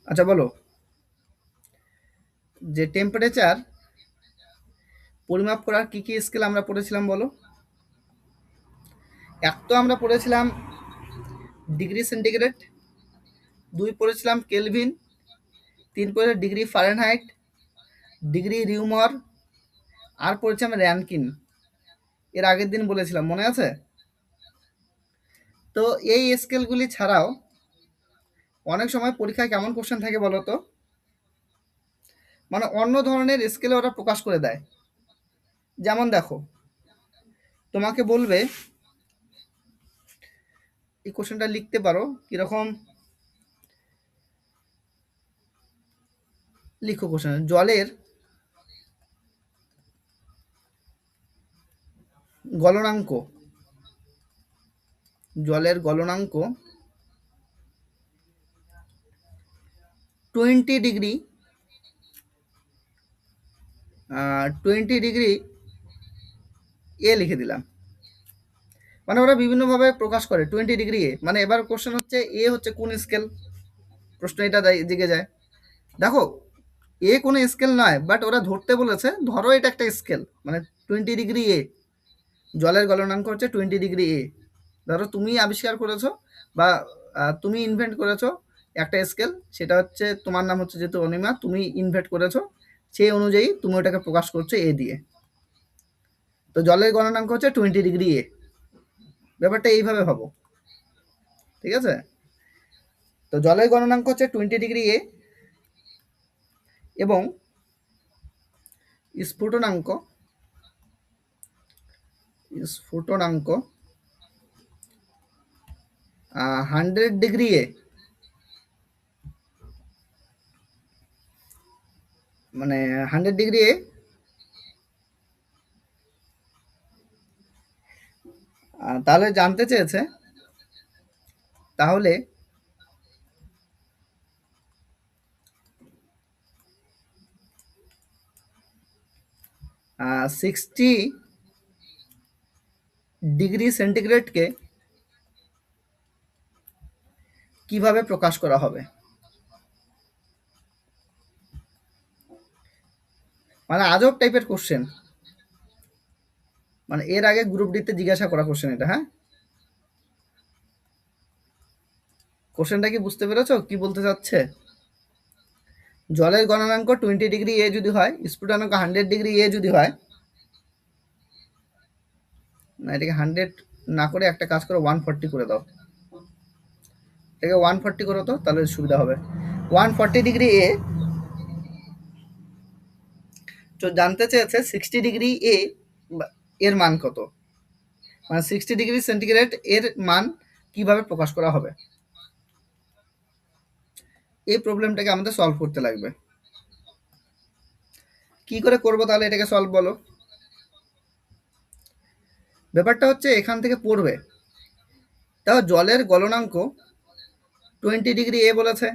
আচ্ছা বলো, যে টেম্পারেচার পরিমাপ করার কি কি স্কেল আমরা পড়েছিলাম বলো। এক তো আমরা পড়েছিলাম ডিগ্রি সেন্টিগ্রেড, দুই পড়েছিলাম কেলভিন, তিন পড়ে ডিগ্রি ফারেনহাইট, ডিগ্রি রিউমার, আর পড়েছি আমরা র্যানকিন। এর আগের দিন বলেছিলাম, মনে আছে? তো এই স্কেলগুলি ছাড়াও অনেক সময় পরীক্ষায় কেমন কোশ্চেন থাকে বলো তো, মানে অন্য ধরনের স্কেলে ওরা প্রকাশ করে দেয়। যেমন দেখো, তোমাকে বলবে, এই কোশ্চেনটা লিখতে পারো কিরকম, লিখো কোশ্চেন, গলনাঙ্ক জলের গলনাঙ্ক 20 ডিগ্রি 20 ডিগ্রি লিখে দিলাম। মানে ওরা বিভিন্নভাবে প্রকাশ করে 20 ডিগ্রি মানে এবার কোশ্চেন হচ্ছে হচ্ছে কোন স্কেল, প্রশ্ন এটা দিকে যায়। দেখো, কোনো স্কেল নয়, বাট ওরা ধরতে বলেছে, ধরো এটা একটা স্কেল, মানে 20 ডিগ্রি জলের গলনাঙ্ক হচ্ছে 20 ডিগ্রি ধরো তুমি আবিষ্কার করেছো বা তুমি ইনভেন্ট করেছো একটা স্কেল, সেটা হচ্ছে তোমার নাম হচ্ছে যেহেতু অনিমা, তুমি ইনভেন্ট করেছো, সেই অনুযায়ী তুমি ওটাকে প্রকাশ করছো দিয়ে। তো জলের গলনাঙ্ক হচ্ছে 20 ডিগ্রি ব্যাপারটা এইভাবে ভাবো, ঠিক আছে? তো জলের গলনাঙ্ক হচ্ছে 20 ডিগ্রি এবং স্ফুটনাঙ্ক স্ফুটনাঙ্ক 100 ডিগ্রি মানে 100 ডিগ্রি তাহলে জানতে চেয়েছে, তাহলে 60 ডিগ্রি সেন্টিগ্রেডকে কিভাবে প্রকাশ করা হবে। মানে আজব টাইপের কোশ্চেন, মানে এর আগে গ্রুপ ডিতে জিজ্ঞাসা করা কোশ্চেন এটা। হ্যাঁ, কোশ্চেনটা কি বুঝতে পেরেছো কি বলতে চাচ্ছে? জলের গলনাঙ্ক 20 ডিগ্রি যদি হয়, স্ফুটনাঙ্ক 100 ডিগ্রি যদি হয়, না এটাকে 100 না করে একটা কাজ করো, 140 করে দাও, এটাকে 140 করো তো, তাহলে সুবিধা হবে। 140 ডিগ্রি তো জানতে চেয়েছে 60 ডিগ্রি এর মান কত, মানে 60 ডিগ্রি সেন্টিগ্রেড এর মান কিভাবে প্রকাশ করা হবে। এই প্রবলেমটাকে আমাদের সলভ করতে লাগবে। কি করে করবো তাহলে এটাকে সলভ বলো। ব্যাপারটা হচ্ছে এখান থেকে পড়বে, তাও জলের গলনাঙ্ক 20 ডিগ্রি বলেছে,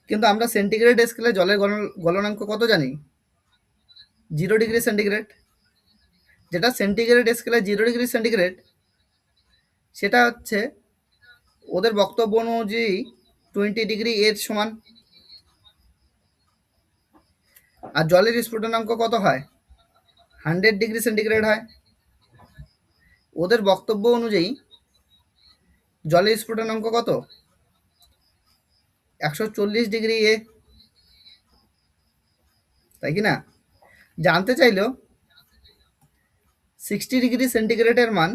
কিন্তু আমরা সেন্টিগ্রেড স্কেলে জলের গলনাঙ্ক কত জানি? 0 ডিগ্রি সেন্টিগ্রেড। যেটা সেন্টিগ্রেড স্কেলে 0 ডিগ্রি সেন্টিগ্রেড, সেটা হচ্ছে ওদের বক্তব্য অনুযায়ী 20 ডিগ্রি সমান। আর জলের স্ফুটনাঙ্ক কত হয়? 100 ডিগ্রি সেন্টিগ্রেড হয়। ওদের বক্তব্য অনুযায়ী জলের স্ফুটনাঙ্ক কত? 140 ডিগ্রি তাই কি না? জানতে চাইলেও 60 ডিগ্রি সেন্টিগ্রেডের মান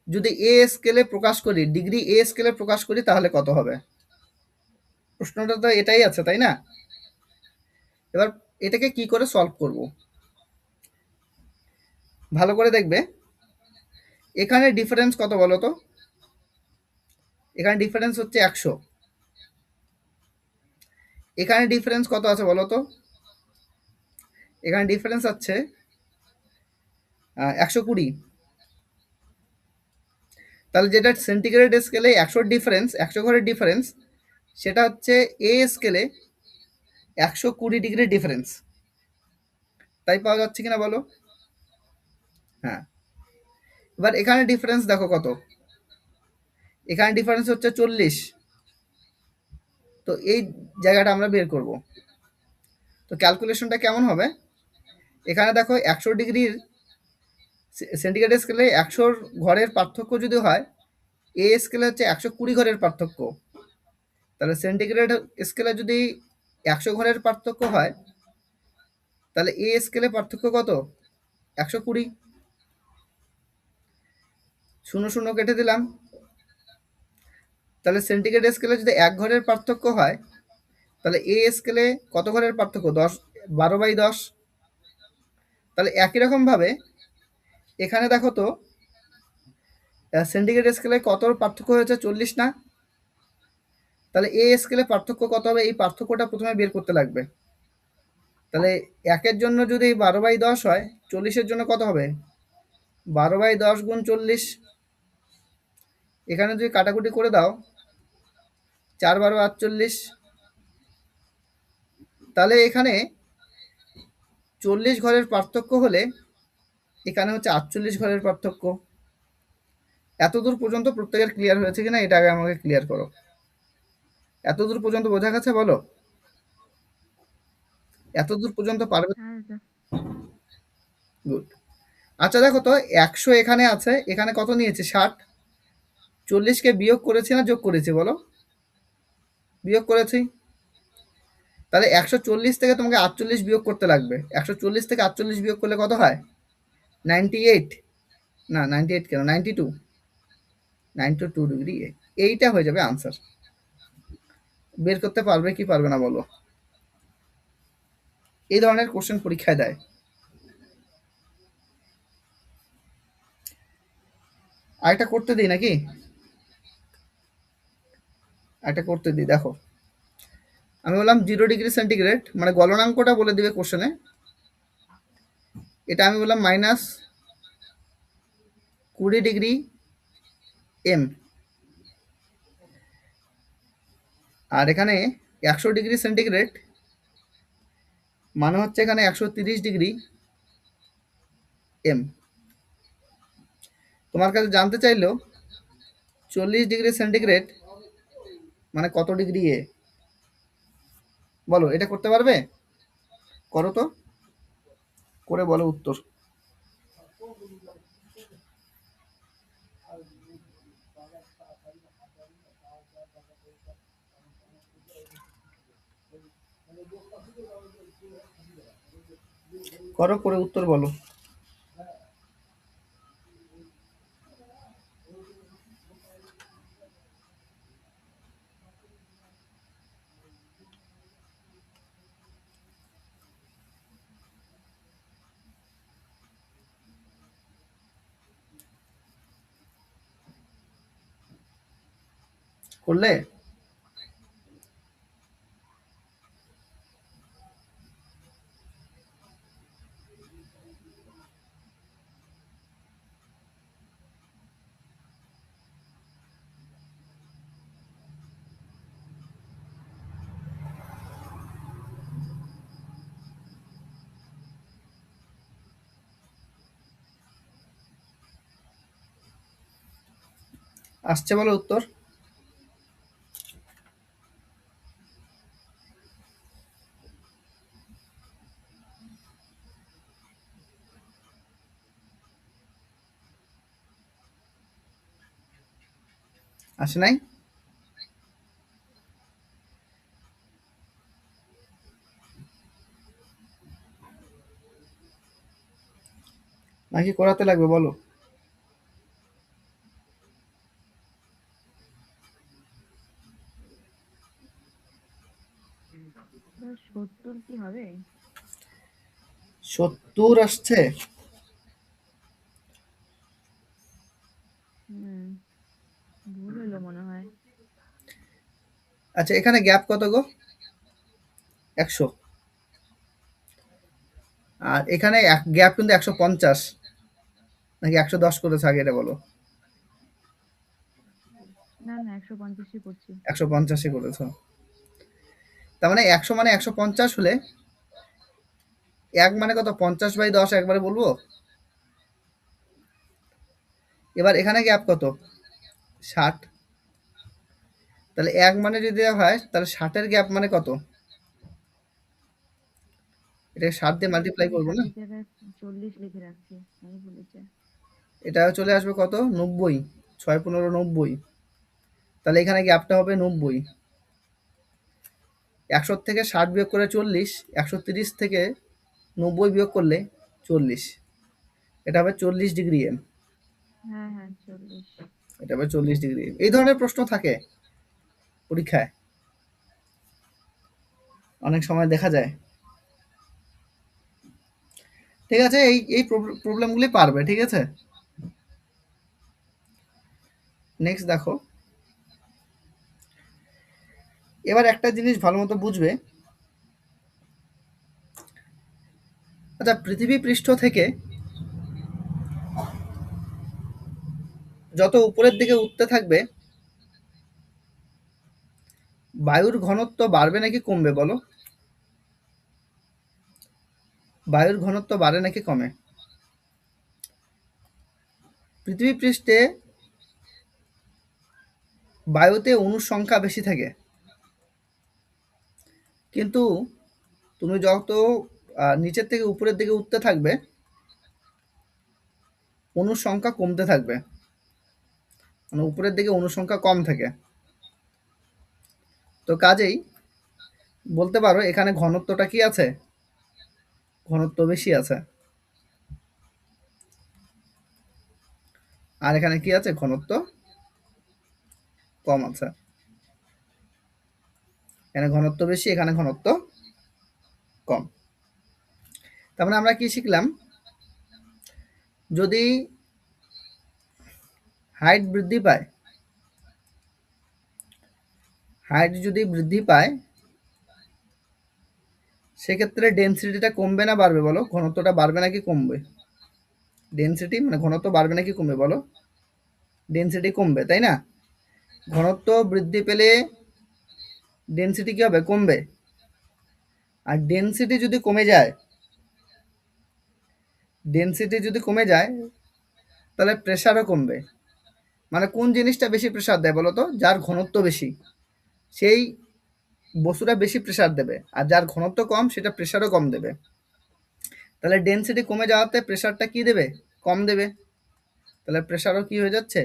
যদি স্কেলে প্রকাশ করি, ডিগ্রি স্কেলে প্রকাশ করি, তাহলে কত হবে? প্রশ্নটা তো এটাই আছে, তাই না? এবার এটাকে কি করে সলভ করব, ভালো করে দেখবে। এখানে ডিফারেন্স কত বলো তো? এখানে ডিফারেন্স হচ্ছে 100। এখানে ডিফারেন্স কত আছে বলো তো? এখানে ডিফারেন্স আছে 120। তাহলে যেটা সেন্টিগ্রেড স্কেলে 100 ঘরের ডিফারেন্স, সেটা হচ্ছে স্কেলে 120 ডিগ্রি ডিফারেন্স। তাই পাওয়া যাচ্ছে কিনা বলো? হ্যাঁ। এবার এখানে ডিফারেন্স দেখো কত, এখানে ডিফারেন্স হচ্ছে 40। তো এই জায়গাটা আমরা বের করব। তো ক্যালকুলেশনটা কেমন হবে, এখানে দেখো 100 ডিগ্রির সেন্টিগ্রেড স্কেলে 100 ঘরের পার্থক্য যদি হয়, এ স্কেলে হচ্ছে 120 ঘরের পার্থক্য। তাহলে সেন্টিগ্রেড স্কেলে যদি 100 ঘরের পার্থক্য হয়, তাহলে এ স্কেলে পার্থক্য কত? 120। শূন্য শূন্য কেটে দিলাম। তাহলে সেন্টিগ্রেড স্কেলে যদি 1 ঘরের পার্থক্য হয়, তাহলে এ স্কেলে কত ঘরের পার্থক্য? 12/10। তাহলে একই রকমভাবে এখানে দেখো তো সেন্টিগ্রেড স্কেলে কত পার্থক্য হয়েছে? 40 না? তাহলে এ স্কেলে পার্থক্য কত হবে? এই পার্থক্যটা প্রথমে বের করতে লাগবে। তাহলে 1-এর জন্য যদি 12/10 হয়, 40-এর জন্য কত হবে? 12/10 গুণ 40। এখানে যদি কাটাকুটি করে দাও, 4 × 12 = 48। তাহলে এখানে 40 ঘরের পার্থক্য হলে এখানে হচ্ছে 48 ঘরের পার্থক্য। এতদূর পর্যন্ত প্রত্যেকের ক্লিয়ার হয়েছে কিনা এটা আগে আমাকে ক্লিয়ার করো। এতদূর পর্যন্ত বোঝা গেছে? বলো, এতদূর পর্যন্ত পারবে? গুড। আচ্ছা দেখো তো 100 এখানে আছে, এখানে কত নিয়েছে? 60। 40কে বিয়োগ করেছি না যোগ করেছি বলো? বিয়োগ করেছি। তাহলে 140 থেকে তোমাকে 48 বিয়োগ করতে লাগবে। 140 থেকে 48 বিয়োগ করলে কত হয়? 98। না 98 কেন, 92। 92 ডিগ্রি। এইটা হয়ে যাবে আনসার। বের করতে পারবে কি পারবে না বলো? এই ধরনের কোশ্চেন পরীক্ষায় দেয়। আরেকটা করতে দিই নাকি? একটা করতে দিই, দেখো আমি বললাম 0 ডিগ্রি সেন্টিগ্রেড, মানে গলনাঙ্কটা বলে দিবে কোশ্চেনে। এটা আমি বললাম -20 ডিগ্রি এম। আর এখানে 100 ডিগ্রি সেন্টিগ্রেড মানে হচ্ছে এখানে 130 ডিগ্রি এম। তোমার কাছে জানতে চাইলো 40 ডিগ্রি সেন্টিগ্রেড মানে কত ডিগ্রি এ? বলো, এটা করতে পারবে? করো তো, করে বলো উত্তর। করো, করে উত্তর বলো। করলে? আসছে বলো উত্তর। আসে নাই? নাকি করাতে লাগবে বলো? 70 কি হবে? 70 আসছে? ভুল হলো মনে হয়। আচ্ছা এখানে গ্যাপ কত গো? 100। আর এখানে গ্যাপ কিন্তু 150, নাকি 110 করেছে আগে, এটা বলো। না, 150ই করছি। 150 করেছ। তার মানে 100 মানে 150 হলে 1 মানে কত? 50/10 একবারে বলবো। এবার এখানে গ্যাপ কত? 60। তাহলে 1 মানে যদি দেওয়া হয় তাহলে 60 এর গ্যাপ মানে কত? এটাকে 60 দিয়ে মাল্টিপ্লাই এখানে করব না? 60 জায়গায় 40 লিখে রাখছি, আমি ভুলেছে। এটা চলে আসবে কত? 90। 6 15 90। তাহলে এখানে গ্যাপটা হবে 90। 100 থেকে 60 বিয়োগ করে 40, 130 থেকে 90 বিয়োগ করলে 40। এটা হবে 40 ডিগ্রি এম। হ্যাঁ হ্যাঁ, 40। এটা হবে 40 ডিগ্রি এম। এই ধরনের প্রশ্ন থাকে পরীক্ষায়, অনেক সময় দেখা যায়। ঠিক আছে, এই এই প্রবলেমগুলি পারবে, ঠিক আছে। নেক্সট দেখো, এবার একটা জিনিস ভালো মতো বুঝবে। আচ্ছা, পৃথিবী পৃষ্ঠ থেকে যত উপরের দিকে উঠতে থাকবে, বায়ুর ঘনত্ব বাড়বে নাকি কমবে বলো? বায়ুর ঘনত্ব বাড়ে নাকি কমে? পৃথিবী পৃষ্ঠে বায়ুতে অণুর সংখ্যা বেশি থাকে, কিন্তু তুমি যত নিচের থেকে উপরের দিকে উঠতে থাকবে, অণুর সংখ্যা কমতে থাকবে, মানে উপরের দিকে অণুর সংখ্যা কম থাকে। তো কাজেই বলতে পারো এখানে ঘনত্বটা কি আছে? ঘনত্ব বেশি আছে। আর এখানে কি আছে? ঘনত্ব কম আছে। এখানে ঘনত্ব বেশি, এখানে ঘনত্ব কম। তার মানে আমরা কি শিখলাম? যদি হাইট বৃদ্ধি পায়, হাইট যদি বৃদ্ধি পায়, সেক্ষেত্রে ডেনসিটিটা কমবে না বাড়বে বলো? ঘনত্বটা বাড়বে নাকি কমবে? ডেনসিটি মানে ঘনত্ব বাড়বে নাকি কমবে বলো? ডেনসিটি কমবে, তাই না? ঘনত্ব বৃদ্ধি পেলে ডেনসিটি কি হবে? কমবে। আর ডেনসিটি যদি কমে যায়, ডেনসিটি যদি কমে যায় তাহলে প্রেসারও কমবে। মানে কোন জিনিসটা বেশি প্রেসার দেয় বলো তো? যার ঘনত্ব বেশি সেই বস্তুটা বেশি প্রেসার দেবে, আর যার ঘনত্ব কম সেটা প্রেসারও কম দেবে। তাহলে ডেনসিটি কমে যাওয়াতে প্রেসারটা কি দেবে? কম দেবে। তাহলে প্রেসারও কি হয়ে যাচ্ছে?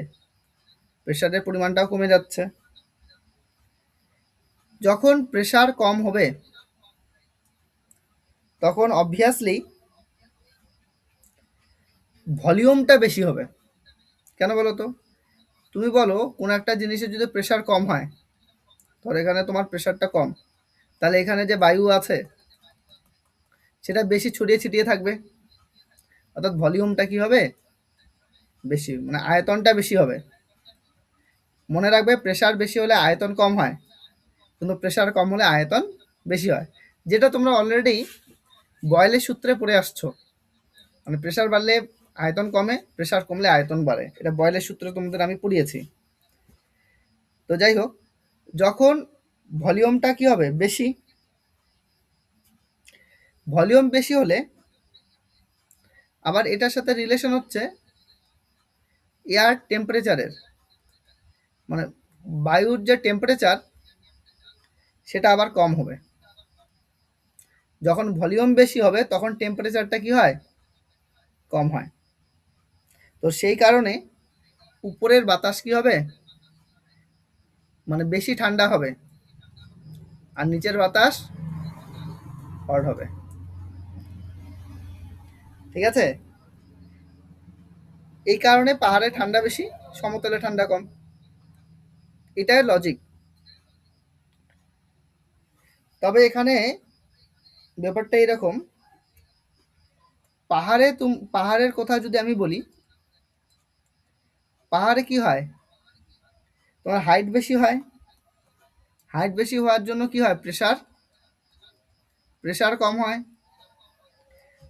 প্রেসারের পরিমাণটাও কমে যাচ্ছে। যখন প্রেসার কম হবে তখন অবভিয়াসলি ভলিউমটা বেশি হবে। কেন বলো তো? তুমি বলো কোন একটা জিনিসের যদি প্রেসার কম হয়, ধর এখানে তোমার প্রেসারটা কম, তাহলে এখানে যে বায়ু আছে সেটা বেশি ছড়িয়ে ছিটিয়ে থাকবে, অর্থাৎ ভলিউমটা কি হবে? বেশি, মানে আয়তনটা বেশি হবে। মনে রাখবে, প্রেসার বেশি হলে আয়তন কম হয়, কিন্তু প্রেসার কম হলে আয়তন বেশি হয়, যেটা তোমরা অলরেডি বয়েলের সূত্রে পড়ে আসছো। মানে প্রেসার বাড়লে আয়তন কমে, প্রেসার কমলে আয়তন বাড়ে, এটা বয়েলের সূত্রে তোমাদের আমি পড়িয়েছি। তো যাই হোক, যখন ভলিউমটা কি হবে? বেশি। ভলিউম বেশি হলে আবার এটার সাথে রিলেশন হচ্ছে এয়ার টেম্পারেচারের, মানে বায়ুর যে টেম্পারেচার সেটা আবার কম হবে। যখন ভলিউম বেশি হবে তখন টেম্পারেচারটা কি হয়? কম হয়। তো সেই কারণে উপরের বাতাস কি হবে? মানে বেশি ঠান্ডা হবে, আর নিচের বাতাস হট হবে। ঠিক আছে? এই কারণে পাহাড়ে ঠান্ডা বেশি, সমতলে ঠান্ডা কম। এটাই লজিক। তবে এখানে ব্যাপারটা এরকম, পাহাড়ের কথা যদি আমি বলি, পাহাড়ে কি হয়? তোমার হাইট বেশি হয়, হাইট বেশি হওয়ার জন্য কি হয়? প্রেসার প্রেসার কম হয়।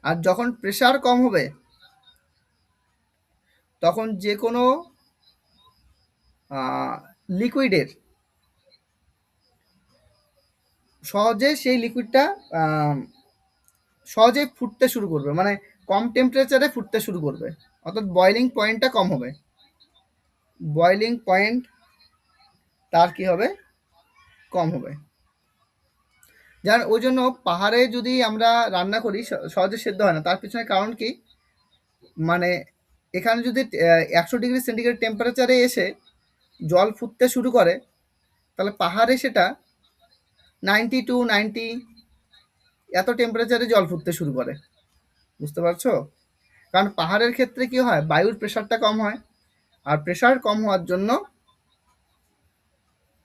আর যখন প্রেসার কম হবে তখন যে কোনো লিকুইডের সহজে সেই লিকুইডটা সহজে ফুটতে শুরু করবে, মানে কম টেম্পারেচারে ফুটতে শুরু করবে, অর্থাৎ বয়লিং পয়েন্টটা কম হবে। বয়লিং পয়েন্ট তার কি হবে? কম হবে। যার ওই জন্য পাহাড়ে যদি আমরা রান্না করি সহজে সেদ্ধ হয় না, তার পিছনে কারণ কি, মানে এখানে যদি 100 ডিগ্রি সেন্টিগ্রেড টেম্পারেচারে এসে জল ফুটতে শুরু করে, তাহলে পাহাড়ে সেটা 92-90 এত টেম্পারেচারে জল ফুটতে শুরু করে। বুঝতে পারছো? কারণ পাহাড়ের ক্ষেত্রে কি হয়, বায়ুর প্রেশারটা কম হয়, আর প্রেশার কম হওয়ার জন্য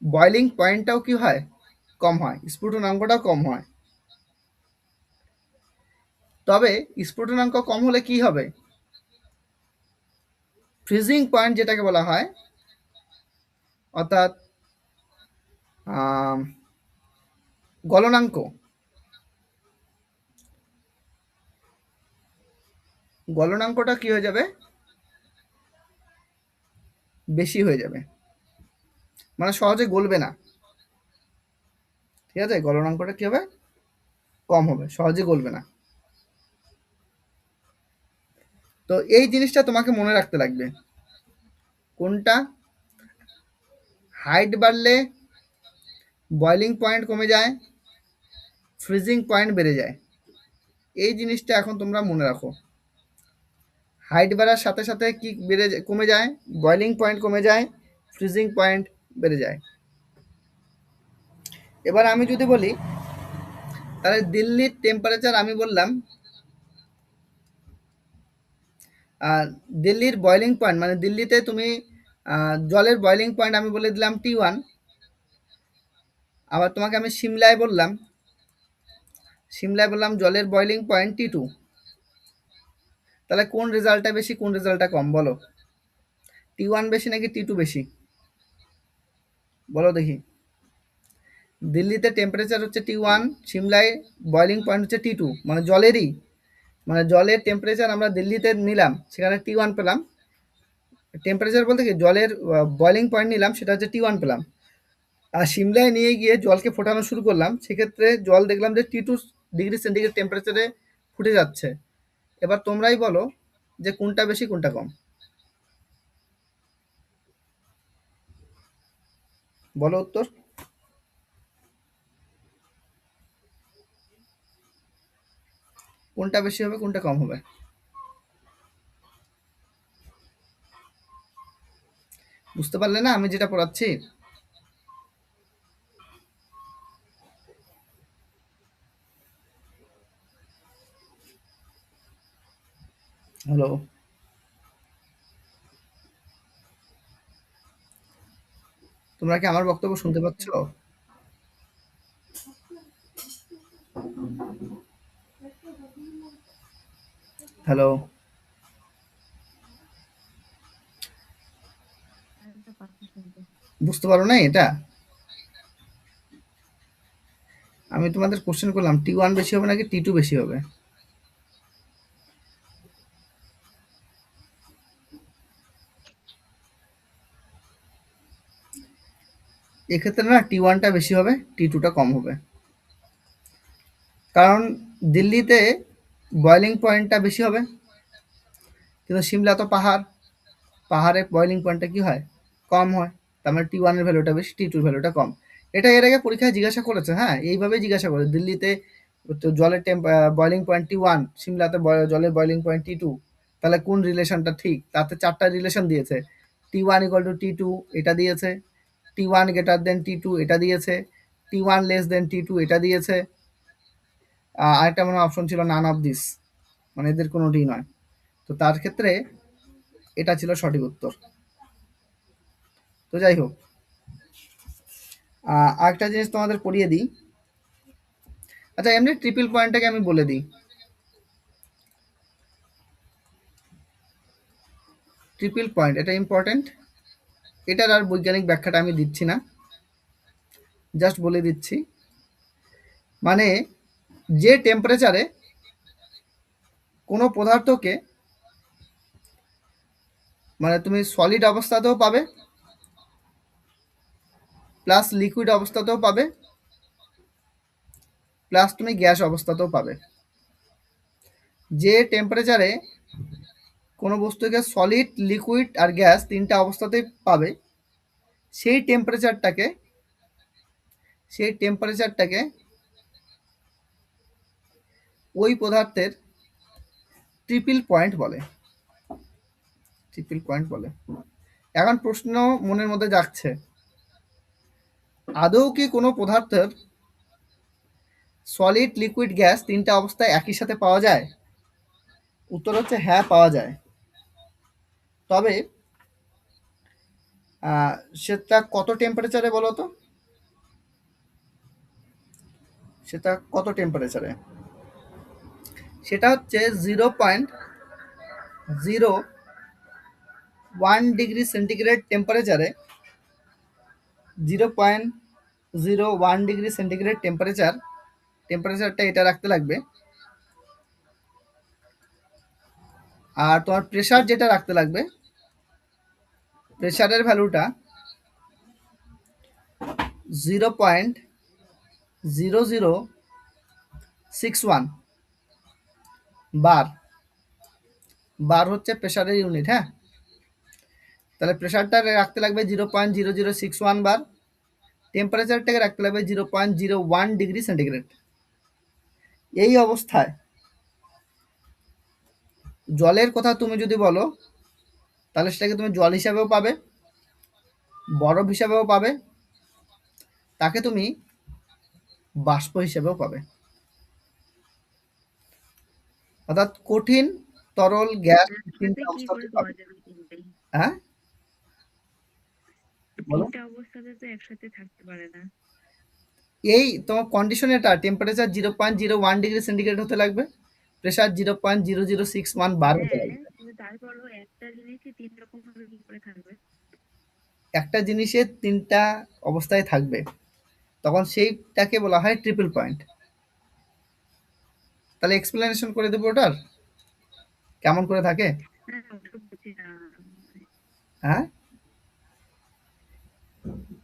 বয়লিং পয়েন্টটাও কি হয়, কম হয়, স্ফুটনাঙ্কটাও কম হয়। তবে স্ফুটনাঙ্ক কম হলে কি হবে, ফ্রিজিং পয়েন্ট যেটাকে বলা হয়, অর্থাৎ গলনাঙ্ক, গলনাঙ্কটা কি হয়ে যাবে, বেশি হয়ে যাবে, মানে সহজে গলবে না। ঠিক আছে, গলনাঙ্কটা কি হবে, কম হবে, সহজে গলবে না। তো এই জিনিসটা তোমাকে মনে রাখতে লাগবে। কোনটা, হাইট বাড়লে বয়লিং পয়েন্ট কমে যায়, ফ্রিজিং পয়েন্ট বেড়ে যায়। এই জিনিসটা এখন তোমরা মনে রাখো। হাইট বাড়ার সাথে সাথে কি কমে যায়, বয়লিং পয়েন্ট কমে যায়, ফ্রিজিং পয়েন্ট বেড়ে যায়। এবার আমি যদি বলি, তাহলে দিল্লির টেম্পারেচার আমি বললাম, দিল্লির বয়লিং পয়েন্ট মানে দিল্লিতে তুমি জলের বয়লিং পয়েন্ট আমি বলে দিলাম T1। আবার তোমাকে আমি সিমলায় বললাম জলের বয়লিং পয়েন্ট T2। তাহলে কোন রেজাল্টটা বেশি, কোন রেজাল্টটা কম, বলো? T1 বেশি নাকি T2 বেশি, বলো দেখি। দিল্লিতে টেম্পারেচার হচ্ছে T1, সিমলায় বয়লিং পয়েন্ট হচ্ছে T2, মানে জলেরই, মানে জলের টেম্পারেচার আমরা দিল্লিতে নিলাম, সেখানে T1 পেলাম। টেম্পারেচার বলতে কি, জলের বয়লিং পয়েন্ট নিলাম, সেটা হচ্ছে T1 পেলাম। আর সিমলায় নিয়ে গিয়ে জলকে ফোটানো শুরু করলাম, সেক্ষেত্রে জল দেখলাম যে T2 ডিগ্রি সেন্টিগ্রেড টেম্পারেচারে ফুটে যাচ্ছে। এবার তোমরাই বলো যে কোনটা বেশি কোনটা কম, বলো উত্তর। কোনটা বেশি হবে কোনটা কম হবে? বুঝতে পারলে না আমি যেটা পড়াচ্ছি? হ্যালো, তোমরা কি আমার বক্তব্য শুনতে পাচ্ছ? হ্যালো, আরেকটা পাখি শুনতে। বুঝতে পারো না এটা? আমি তোমাদের কোশ্চেন করলাম T1 বেশি হবে নাকি T2 বেশি হবে? এক্ষেত্রে না T1টা বেশি হবে, T2টা কম হবে। কারণ দিল্লিতে বয়লিং পয়েন্টটা বেশি হবে, কিন্তু সিমলা তো পাহাড়, পাহাড়ে বয়লিং পয়েন্টটা কি হয়, কম হয়। তার মানে T1-এর ভ্যালুটা বেশি, T2-র ভ্যালুটা কম। এটা এর আগে পরীক্ষায় জিজ্ঞাসা করেছে, হ্যাঁ, এইভাবেই জিজ্ঞাসা করে। দিল্লিতে তো জলের বয়লিং পয়েন্ট T1, সিমলাতে জলের বয়লিং পয়েন্ট T2, তাহলে কোন রিলেশনটা ঠিক? তাতে 4টা রিলেশন দিয়েছে। T1 = T2 এটা দিয়েছে, T1 > T2 এটা দিয়েছে, T1 T2 এটা দিয়েছে। আরেকটা মনে অপশন ছিল নান অফ দিস, মানে এদের কোনোটিই নয়। তো তার ক্ষেত্রে এটা ছিল সঠিক উত্তর। তো যাই হোক, আরেকটা জিনিস তোমাদের পড়িয়ে দিই। আচ্ছা, এমনি ট্রিপল পয়েন্টটাকে আমি বলে দিই। ট্রিপল পয়েন্ট এটা ইম্পর্টেন্ট, এটার আর বৈজ্ঞানিক ব্যাখ্যাটা আমি দিচ্ছি না, জাস্ট বলে দিচ্ছি। মানে যে টেম্পারেচারে কোনো পদার্থকে, মানে তুমি সলিড অবস্থাতেও পাবে, প্লাস লিকুইড অবস্থাতেও পাবে, প্লাস তুমি গ্যাস অবস্থাতেও পাবে। যে টেম্পারেচারে কোনো বস্তুকে সলিড, লিকুইড আর গ্যাস 3টা অবস্থাতেই পাবে, সেই টেম্পারেচারটাকে সেই টেম্পারেচারটাকে ওই পদার্থের ট্রিপল পয়েন্ট বলে। ট্রিপল পয়েন্ট বলে। এখন প্রশ্ন মনের মধ্যে জাগছে, আদৌ কি কোনো পদার্থের সলিড, লিকুইড, গ্যাস তিনটা অবস্থায় একই সাথে পাওয়া যায়? উত্তর হচ্ছে হ্যাঁ, পাওয়া যায়। তবে সেটা কত টেম্পারেচারে বলো তো? সেটা কত টেম্পারেচারে? সেটা হচ্ছে 0.01 ডিগ্রি সেন্টিগ্রেড টেম্পারেচারে। 0.01 ডিগ্রি সেন্টিগ্রেড টেম্পারেচারটা এটা রাখতে লাগবে। আর তোমার প্রেসার যেটা রাখতে লাগবে, প্রেসারের ভ্যালুটা 0.0061 বার। বার হচ্ছে প্রেসারের ইউনিট। হ্যাঁ, তাহলে প্রেসারটা রাখতে লাগবে 0.0061 বার, টেম্পারেচারটাকে রাখতে লাগবে 0.01 ডিগ্রি সেন্টিগ্রেড। এই অবস্থায় জলের কথা তুমি যদি বলো, তাহলে সেটাকে তুমি জল হিসাবেও পাবে, বরফ হিসাবেও পাবে, তাকে তুমি বাষ্প হিসেবেও পাবে। অর্থাৎ কঠিন, তরল, গ্যাস তিনটা একসাথে কি অবস্থাতে করে পাবে। পাওয়া যাবে তিনটেই? হ্যাঁ, বলো। তিনটা অবস্থাতে তো একসাথে থাকতে পারে না। এই তোমার কন্ডিশন এটা, টেম্পারেচার 0.01 ডিগ্রি সেন্টিগ্রেড হতে লাগবে, প্রেসার 0.0061 বার হতে হ্যাঁ, লাগবে। কিন্তু তারপরও একটা জিনিসই তিন রকম ভাবে কি করে থাকবে? একটা জিনিসের তিনটা অবস্থায় থাকবে, তখন সেইটাকে বলা হয় ট্রিপল পয়েন্ট। তাহলে এক্সপ্লেনেশন করে দেবো ওটার কেমন করে থাকে। না, ওটা বুঝি না। হ্যাঁ,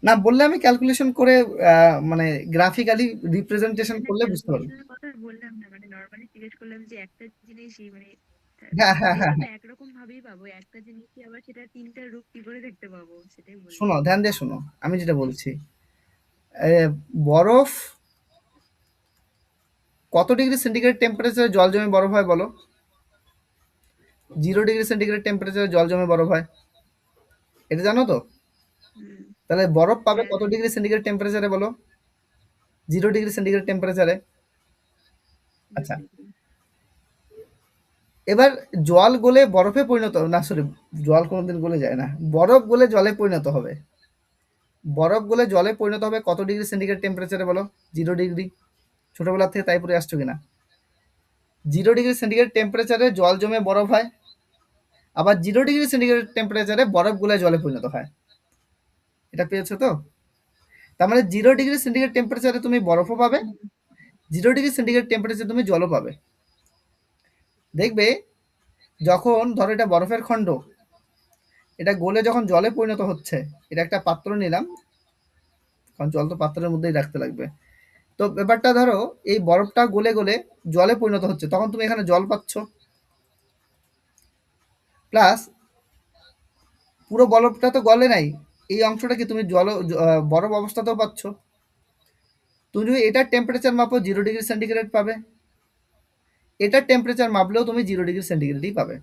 না বললে আমি ক্যালকুলেশন করে মানে গ্রাফিক্যালি রিপ্রেজেন্টেশন না, করলে বুঝতে পারবে। ক্যালকুলেশনের কথা বললাম না, মানে নর্মালি জিজ্ঞেস করলাম যে একটা জিনিসই মানে হ্যাঁ, হ্যাঁ, হ্যাঁ, দেখতে তো হ্যাঁ। একরকম ভাবেই পাবো, একটা জিনিসই আবার সেটা তিনটা রূপ কি করে দেখতে পাবো সেটাই বললাম। শোনো, ধ্যান দিয়ে শোনো, আমি যেটা বলছি। এ, বরফ কত ডিগ্রি সেন্টিগ্রেড টেম্পারেচারে জল জমে বরফ হয় বলো? 0 ডিগ্রি সেন্টিগ্রেড টেম্পারেচারে জল জমে বরফ হয়, এটা জানো তো? হুম। তাহলে বরফ পাবে হ্যাঁ, কত হ্যাঁ, ডিগ্রি সেন্টিগ্রেড টেম্পারেচারে বলো? 0 ডিগ্রি সেন্টিগ্রেড টেম্পারেচারে। 2 আচ্ছা, ডিগ্রি। এবার জল গলে বরফে পরিণত, না সরি, জল কোনোদিন গলে যায় না, বরফ গলে জলে পরিণত হবে। বরফ গলে জলে পরিণত হবে কত ডিগ্রি সেন্টিগ্রেড টেম্পারেচারে বলো? 0 ডিগ্রি। ছোটবেলা থেকে তাই পড়ে আসছো কিনা? 0 ডিগ্রি সেন্টিগ্রেড টেম্পারেচারে জল জমে বরফ হয়, আবার 0 ডিগ্রি সেন্টিগ্রেড টেম্পারেচারে বরফ গলে জলে পরিণত হয়। এটা পেয়েছো তো? তার মানে 0 ডিগ্রি সেন্টিগ্রেড টেম্পারেচারে তুমি বরফও পাবে, 0 ডিগ্রি সেন্টিগ্রেড টেম্পারেচারে তুমি জলও পাবে। দেখবে যখন ধরো এটা বরফের খণ্ড, এটা গলে যখন জলে পরিণত হচ্ছে, এটা একটা পাত্র নিলাম, কারণ জল তো পাত্রের মধ্যেই রাখতে লাগবে। তো ব্যাপারটা ধরো এই বরফটা গলে গলে জলে পরিণত হচ্ছে, তখন তুমি এখানে জল পাচ্ছ, প্লাস পুরো বরফটা তো গলে নাই, এই অংশটাকে তুমি বরফ অবস্থাতেও পাচ্ছ। তুমি যদি এটার টেম্পারেচার মাপো 0 ডিগ্রি সেন্টিগ্রেড পাবে, এটার টেম্পারেচার মাপলেও তুমি 0 ডিগ্রি সেন্টিগ্রেডই পাবে,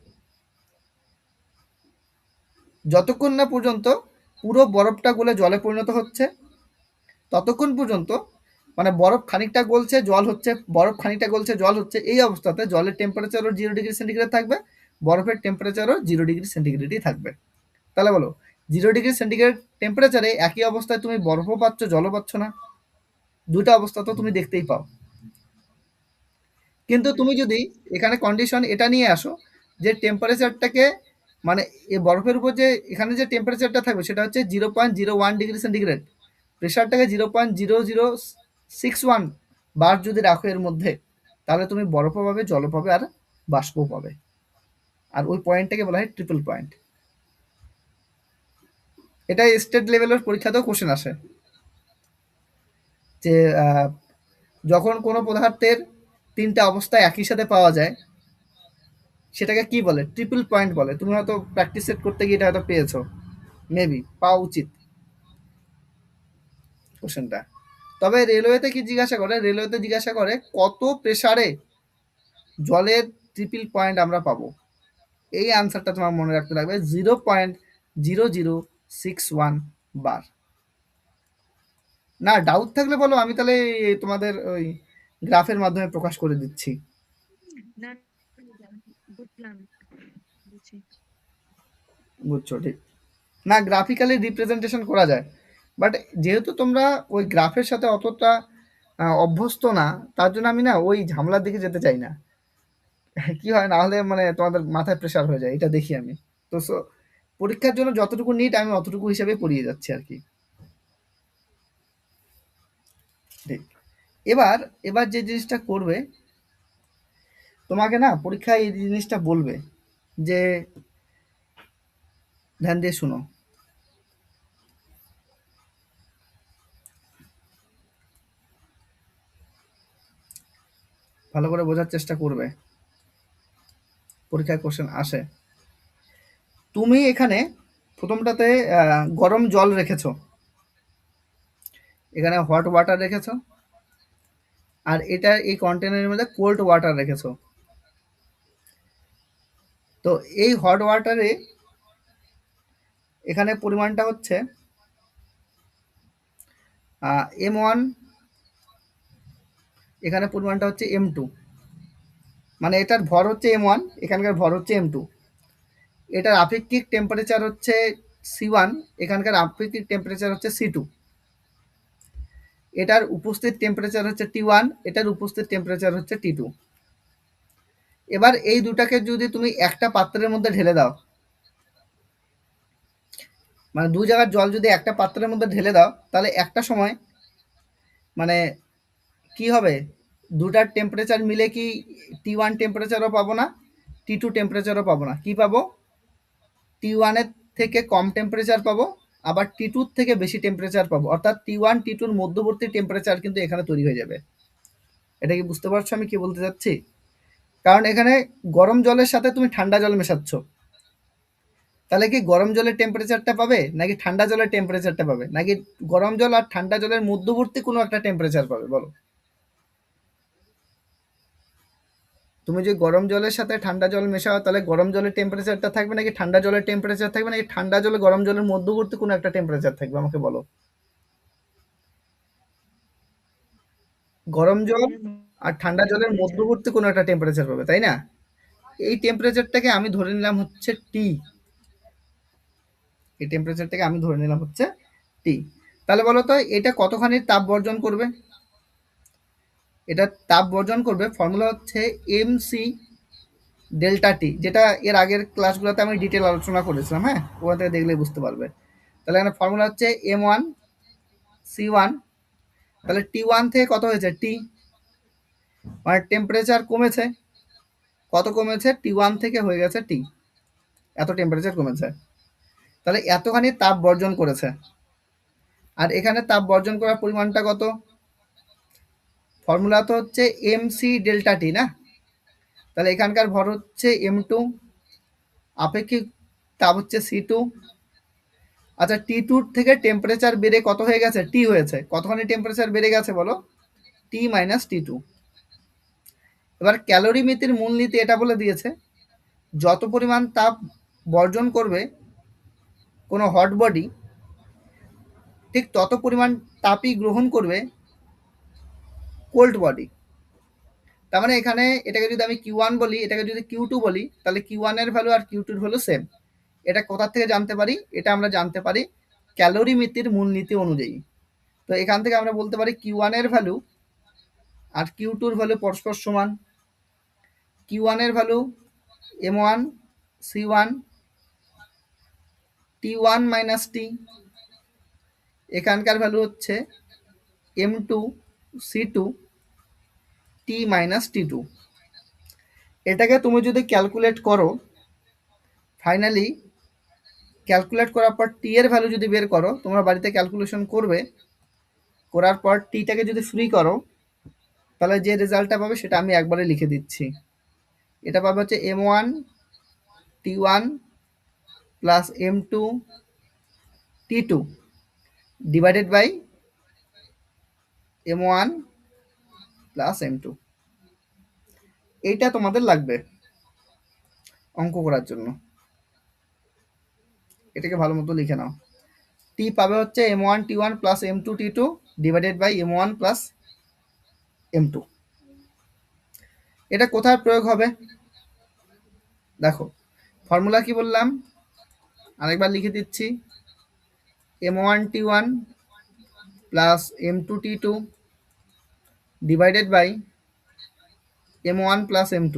যতক্ষণ না পর্যন্ত পুরো বরফটা গলে জলে পরিণত হচ্ছে, ততক্ষণ পর্যন্ত মানে বরফ খানিকটা গলছে জল হচ্ছে, বরফ খানিকটা গলছে জল হচ্ছে, এই অবস্থাতে জলের টেম্পারেচারও 0 ডিগ্রি সেন্টিগ্রেড থাকবে, বরফের টেম্পারেচারও 0 ডিগ্রি সেন্টিগ্রেডই থাকবে। তাহলে বলো, 0 ডিগ্রি সেন্টিগ্রেড টেম্পারেচারে একই অবস্থায় তুমি বরফও পাচ্ছ, জলও পাচ্ছ না, দুটা অবস্থা তো তুমি দেখতেই পাও। কিন্তু হুম। তুমি যদি এখানে কন্ডিশন এটা নিয়ে আসো যে টেম্পারেচারটাকে, মানে এই বরফের উপর যে এখানে যে টেম্পারেচারটা থাকবে সেটা হচ্ছে 0.01 ডিগ্রি সেন্টিগ্রেড, প্রেশারটাকে 0.0061 বার যদি রাখো এর মধ্যে, তাহলে তুমি বরফও পাবে, জলও পাবে, আর বাষ্পও পাবে। আর ওই পয়েন্টটাকে বলা হয় ট্রিপল পয়েন্ট। এটা স্টেট লেভেলের পরীক্ষাতেও কোশ্চেন আসে যে যখন কোনো পদার্থের তিনটা অবস্থা একই সাথে পাওয়া যায়, সেটাকে কি বলে? ট্রিপল পয়েন্ট বলে। তুমি হয়তো প্র্যাকটিস সেট করতে গিয়ে এটা হয়তো পেয়েছো, মেবি পাওয়া উচিত কোশ্চেনটা। তবে রেলওয়েতে কি জিজ্ঞাসা করে, রেলওয়েতে জিজ্ঞাসা করে কত প্রেসারে জলের ট্রিপল পয়েন্ট আমরা পাবো। এই আনসারটা তোমার মনে রাখতে লাগবে 0.0061 বার। না ডাউট থাকলে বলো, আমি তাহলে তোমাদের ওই গ্রাফের মাধ্যমে প্রকাশ করে দিচ্ছি। না, বুঝলাম, বুঝছি। বুঝছো ঠিক? না গ্রাফিক্যালি রিপ্রেজেন্টেশন করা যায়, বাট যেহেতু তোমরা ওই গ্রাফের সাথে অতটা অভ্যস্ত না, তার জন্য আমি না ওই ঝামেলার দিকে যেতে চাই না। কি হয় না হলে মানে তোমাদের মাথায় প্রেশার হয়ে যায়, এটা দেখি আমি। তো পরীক্ষার জন্য যতটুকু নিট আমি অতটুকু হিসাবে পড়িয়ে যাচ্ছি আর কি। ঠিক। এবার এবার যে জিনিসটা করবে, তোমাকে না পরীক্ষায় এই জিনিসটা বলবে যে, ধ্যান দিয়ে শুনো, ভালো করে বোঝার চেষ্টা করবে, পরীক্ষায় কোশ্চেন আসে। তুমি এখানে প্রথমটাতে গরম জল রেখেছো, এখানে হট ওয়াটার রেখেছো, আর এটা এই কন্টেনারের মধ্যে কোল্ড ওয়াটার রেখেছো। তো এই হট ওয়াটারে এখানে পরিমাণটা হচ্ছে M1, এখানে পরিমাণটা হচ্ছে M2, মানে এটার ভর হচ্ছে M1, এখানকার ভর হচ্ছে M2। এটার আপেক্ষিক টেম্পারেচার হচ্ছে C1, এখানকার আপেক্ষিক টেম্পারেচার হচ্ছে C2। এটার উপস্থিত টেম্পারেচার হচ্ছে T1, এটার উপস্থিত টেম্পারেচার হচ্ছে T2। এবার এই দুটাকে যদি তুমি একটা পাত্রের মধ্যে ঢেলে দাও, মানে দু জায়গার জল যদি একটা পাত্রের মধ্যে ঢেলে দাও, তাহলে একটা সময় মানে কি হবে, দুটার টেম্পারেচার মিলে কি T1 টেম্পারেচারও পাবো না, T2 টেম্পারেচারও পাবো না, কি পাবো, T1 এর থেকে কম টেম্পারেচার পাবো, আবার T2 থেকে বেশি টেম্পারেচার পাবো, অর্থাৎ T1 T2 এর মধ্যবর্তী টেম্পারেচার কিন্তু এখানে তৈরি হয়ে যাবে। এটা কি বুঝতে পারছো আমি কি বলতে চাচ্ছি? কারণ এখানে গরম জলের সাথে তুমি ঠান্ডা জল মেশাচ্ছ, তাহলে কি গরম জলের টেম্পারেচারটা পাবে নাকি ঠান্ডা জলের টেম্পারেচারটা পাবে, নাকি গরম জল আর ঠান্ডা জলের মধ্যবর্তী কোনো একটা টেম্পারেচার পাবে বলো? তুমি যদি গরম জলের সাথে ঠান্ডা জল মেশাও, তাহলে গরম জলের টেম্পারেচারটা থাকবে নাকি ঠান্ডা জলের টেম্পারেচার থাকবে, নাকি ঠান্ডা জলে গরম জলের মধ্যবর্তী কোনো একটা টেম্পারেচার থাকবে, আমাকে বলো। গরম জল আর ঠান্ডা জলের মধ্যবর্তী কোনো একটা টেম্পারেচার পাবে, তাই না? এই টেম্পারেচারটাকে আমি ধরে নিলাম হচ্ছে টি, এই টেম্পারেচারটাকে আমি ধরে নিলাম হচ্ছে টি। তাহলে বলো তো এটা কতখানি তাপ বর্জন করবে? এটা তাপ বর্জন করবে, ফর্মুলা হচ্ছে এমসি ডেল্টা টি, যেটা এর আগের ক্লাসগুলোতে আমি ডিটেল আলোচনা করেছিলাম। হ্যাঁ, ওখান থেকে দেখলে বুঝতে পারবে। তাহলে এখানে ফর্মুলা হচ্ছে M1C1, তাহলে T1 থেকে কত হয়েছে টি, মানে টেম্পারেচার কমেছে, কত কমেছে, T1 থেকে হয়ে গেছে টি, এত টেম্পারেচার কমেছে। তাহলে এতখানি তাপ বর্জন করেছে। আর এখানে তাপ বর্জন করার পরিমাণটা কত, ফর্মুলা তো হচ্ছে এমসি ডেল্টা টি না, তাহলে এখানকার ভর হচ্ছে M2, আপেক্ষিক তাপ হচ্ছে C2। আচ্ছা T2 থেকে টেম্পারেচার বেড়ে কত হয়ে গেছে, টি হয়েছে, কতখানি টেম্পারেচার বেড়ে গেছে বলো, T-T2। এবার ক্যালোরিমিতির মূলনীতি এটা বলে দিয়েছে, যত পরিমাণ তাপ বর্জন করবে কোনো হট বডি, ঠিক তত পরিমাণ তাপই গ্রহণ করবে কোল্ড বডি। তার মানে এখানে এটাকে যদি আমি Q1 বলি, এটাকে যদি Q2 বলি, তাহলে Q1 এর ভ্যালু আর Q2 এর ভ্যালু সেম। এটা কোথা থেকে জানতে পারি, এটা আমরা জানতে পারি ক্যালোরিমিতির মূলনীতি অনুযায়ী। তো এখান থেকে আমরা বলতে পারি Q1 এর ভ্যালু আর Q2 এর ভ্যালু পরস্পর সমান। Q1 এর ভ্যালু M1C1 T1 মাইনাস টি, এখানকার ভ্যালু হচ্ছে M2C2 টি মাইনাস T2। এটাকে তুমি যদি ক্যালকুলেট করো, ফাইনালি ক্যালকুলেট করার পর টি এর ভ্যালু যদি বের করো, তোমরা বাড়িতে ক্যালকুলেশন করবে, করার পর টিটাকে যদি ফ্রি করো, তাহলে যে রেজাল্টটা পাবে সেটা আমি একবারে লিখে দিচ্ছি। এটা পাবে হচ্ছে M1T1 plus M2T2 divided by M1 plus M2। এইটা তোমাদের লাগবে অঙ্ক করার জন্য, এটাকে ভালো মতো লিখে নাও। টি পাবে হচ্ছে M1T1 plus M2T2 divided by M1 plus M2। এটা কোথায় প্রয়োগ হবে দেখো, ফর্মুলা কি বললাম আরেকবার লিখে দিচ্ছি, M1T1 plus M2T2 divided by M1 plus M2।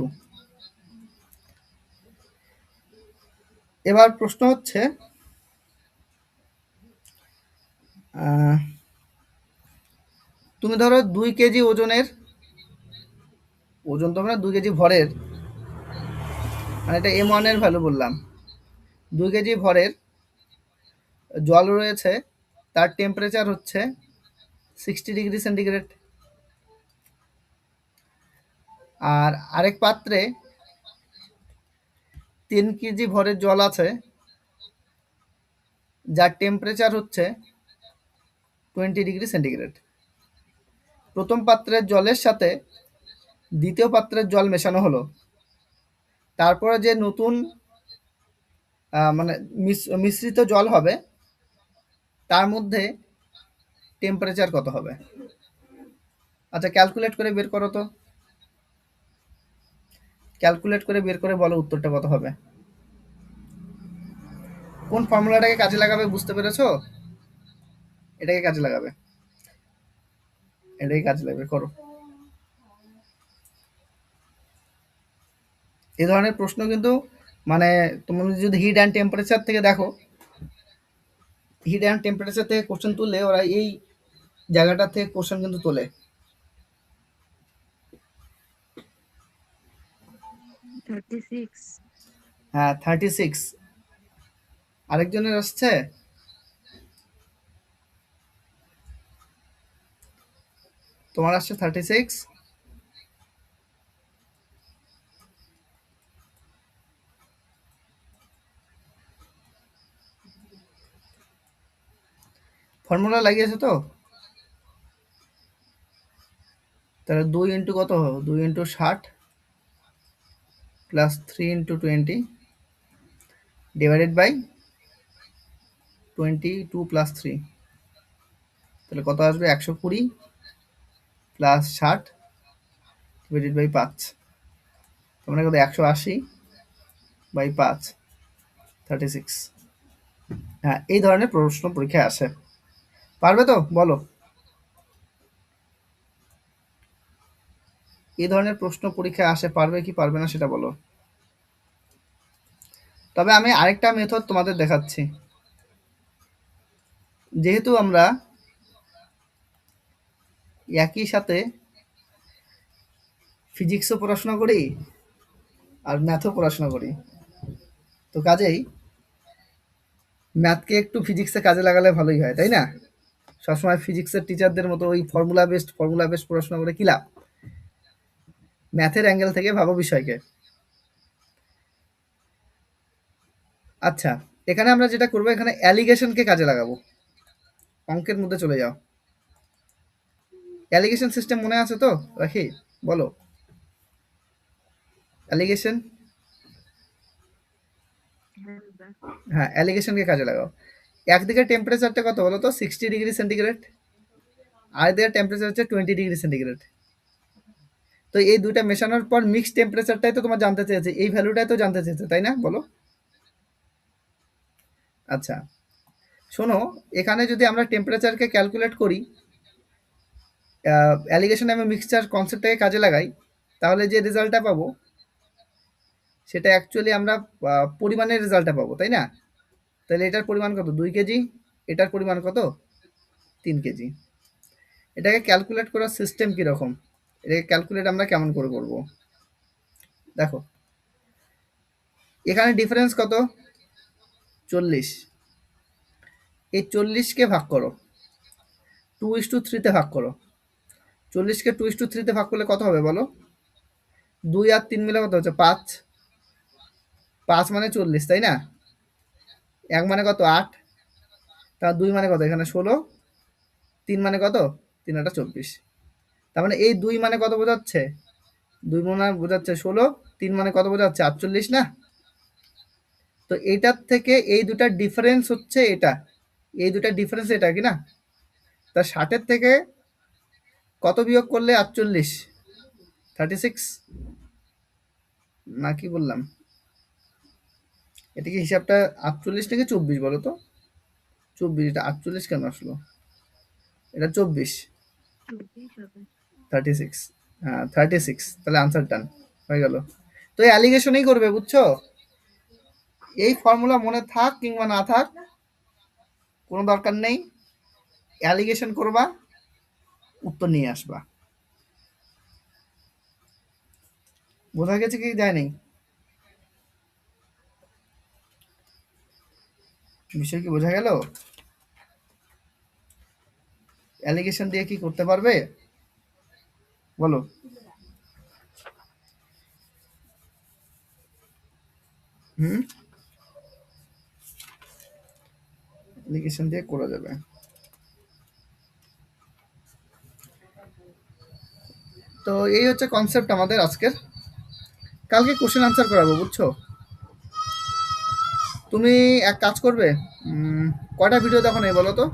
এবার প্রশ্ন হচ্ছে তুমি ধরো 2 কেজি ওজনের, ওজন তো আমরা 2 কেজি ভরের, মানে এটা M1 এর ভ্যালু বললাম, 2 কেজি ভরের জল রয়েছে, তার টেম্পারেচার হচ্ছে 60 ডিগ্রি সেন্টিগ্রেড। আর আরেক পাত্রে 3 কেজি ভরের জল আছে, যার টেম্পারেচার হচ্ছে 20 ডিগ্রি সেন্টিগ্রেড। প্রথম পাত্রের জলের সাথে দ্বিতীয় পাত্রের জল মেশানো হলো, তারপরে যে নতুন মানে মিশ্রিত জল হবে, তার মধ্যে টেম্পারেচার কত হবে? আচ্ছা ক্যালকুলেট করে বের করো তো, ক্যালকুলেট করে বের করে বলো উত্তরটা কত হবে। কোন ফর্মুলাটাকে কাজে লাগাবে বুঝতে পেরেছো? এটাকে কাজে লাগাবে, এটাকে কাজে লাগবে, করো। এই ধরনের প্রশ্ন কিন্তু মানে তুমি যদি হিট অ্যান্ড টেম্পারেচার থেকে দেখো, হিট অ্যান্ড টেম্পারেচার থেকে কোশ্চেন তুললে ওরা এই জায়গাটা থেকে কোশ্চেন কিন্তু তোলে। 36। হ্যাঁ 36। আরেকজনের আসছে? তোমার আসছে 36? ফর্মুলা লাগিয়েছে তো? তাহলে 2 ইন্টু কত, 2 into 60 plus 3 into 20 divided by 22 plus 3, তাহলে কত আসবে? 120 প্লাস 60 ডিভাইডেড বাই 5, তোমরা কত? 180 বাই 5, 36। হ্যাঁ এই ধরনের প্রশ্ন পরীক্ষায় আসে, পারবে তো বলো? এই ধরনের প্রশ্ন পরীক্ষায় আসে, পারবে কি পারবে না সেটা বলো। তবে আমি আরেকটা মেথড তোমাদের দেখাচ্ছি, যেহেতু আমরা একই সাথে ফিজিক্সও পড়াশোনা করি আর ম্যাথও পড়াশোনা করি, তো কাজেই ম্যাথকে একটু ফিজিক্সে কাজে লাগালে ভালোই হয়, তাই না? সবসময় ফিজিক্সের টিচারদের মতো ওই ফর্মুলা বেসড পড়াশোনা করে কি লাভ? ম্যাথের অ্যাঙ্গেল থেকে ভাবো বিষয়কে। আচ্ছা এখানে আমরা যেটা করবো, এখানে অ্যালিগেশনকে কাজে লাগাবো। অঙ্কের মধ্যে চলে যাও, অ্যালিগেশন সিস্টেম মনে আছে তো? রাখি, বলো। অ্যালিগেশন, হ্যাঁ দাদা। হ্যাঁ অ্যালিগেশনকে কাজে লাগাও। একদিকে টেম্পারেচারটা কত বলো তো? 60 ডিগ্রি সেন্টিগ্রেড, আর এদিকে টেম্পারেচার হচ্ছে 20 ডিগ্রি সেন্টিগ্রেড। তো এই দুইটা মেশানোর পর মিক্স টেম্পারেচারটাই তো তোমার জানতে চেয়েছে, এই ভ্যালুটাই তো জানতে চেয়েছে, তাই না? বলো। আচ্ছা শোনো, এখানে যদি আমরা টেম্পারেচারকে ক্যালকুলেট করি, অ্যালিগেশন এবং মিক্সচার কনসেপ্টটাকে কাজে লাগাই, তাহলে যে রেজাল্টটা পাবো সেটা অ্যাকচুয়ালি আমরা পরিমাণের রেজাল্টটা পাবো, তাই না? তাহলে এটার পরিমাণ কত? 2 কেজি, এটার পরিমাণ কত? 3 কেজি। এটাকে ক্যালকুলেট করার সিস্টেম কীরকম, এটাকে ক্যালকুলেট আমরা কেমন করে করব দেখো। এখানে ডিফারেন্স কত? 40। এই 40কে ভাগ করো, 2:3 ভাগ করো। 40কে 2:3 ভাগ করলে কত হবে বলো? 2 আর 3 মিলে কত হচ্ছে? 5। 5 মানে 40, তাই না? 1 মানে কত? 8। তা 2 মানে কত? এখানে 16। 3 মানে কত? 3 8 24। তার মানে এই 2 মানে কত বোঝাচ্ছে? 2 মানে বোঝাচ্ছে 16, 3 মানে কত বোঝাচ্ছে? 48 না? তো এইটার থেকে এই দুটার ডিফারেন্স হচ্ছে এটা, এই দুটার ডিফারেন্স এটা কি না? তা 60 থেকে কত বিয়োগ করলে 48? 36 না কি বললাম? এটা কি হিসাবটা 48 থেকে 24 বলো তো? 24, এটা 48 কেন আসলো? এটা 24, 24 হবে। 36। হ্যাঁ 36, তাহলে আনসার ডান হয়ে গেল। তো এই অ্যালিগেশনই করবে, বুঝছো? এই ফর্মুলা মনে থাক কিংবা না থাক কোনো দরকার নেই, অ্যালিগেশন করবা, উত্তর নিয়ে আসবা। বোঝা গেছে কি যায়নি? বিষয় কি বোঝা গেল? অ্যালিগেশন দিয়ে কি করতে পারবে বলো? হুম, অ্যালিগেশন দিয়ে করা যাবে। তো এই হচ্ছে কনসেপ্ট আমাদের আজকের। কালকে কোশ্চেন আনসার করাবো, বুঝছো? তুমি এক কাজ করবে, কটা ভিডিও দেখো নাই বলো তো?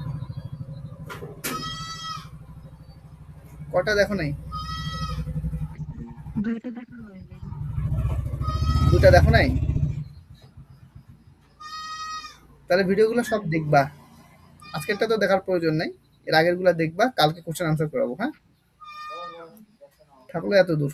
কটা দেখো নাই? দুইটা দেখা হয়নি। দুটা দেখো নাই? তাহলে ভিডিওগুলো সব দেখবা। আজকেরটা তো দেখার প্রয়োজন নেই, এর আগেরগুলো দেখবা, কালকে কোশ্চেন আনসার করাবো। হ্যাঁ, থাকলো এত দূর।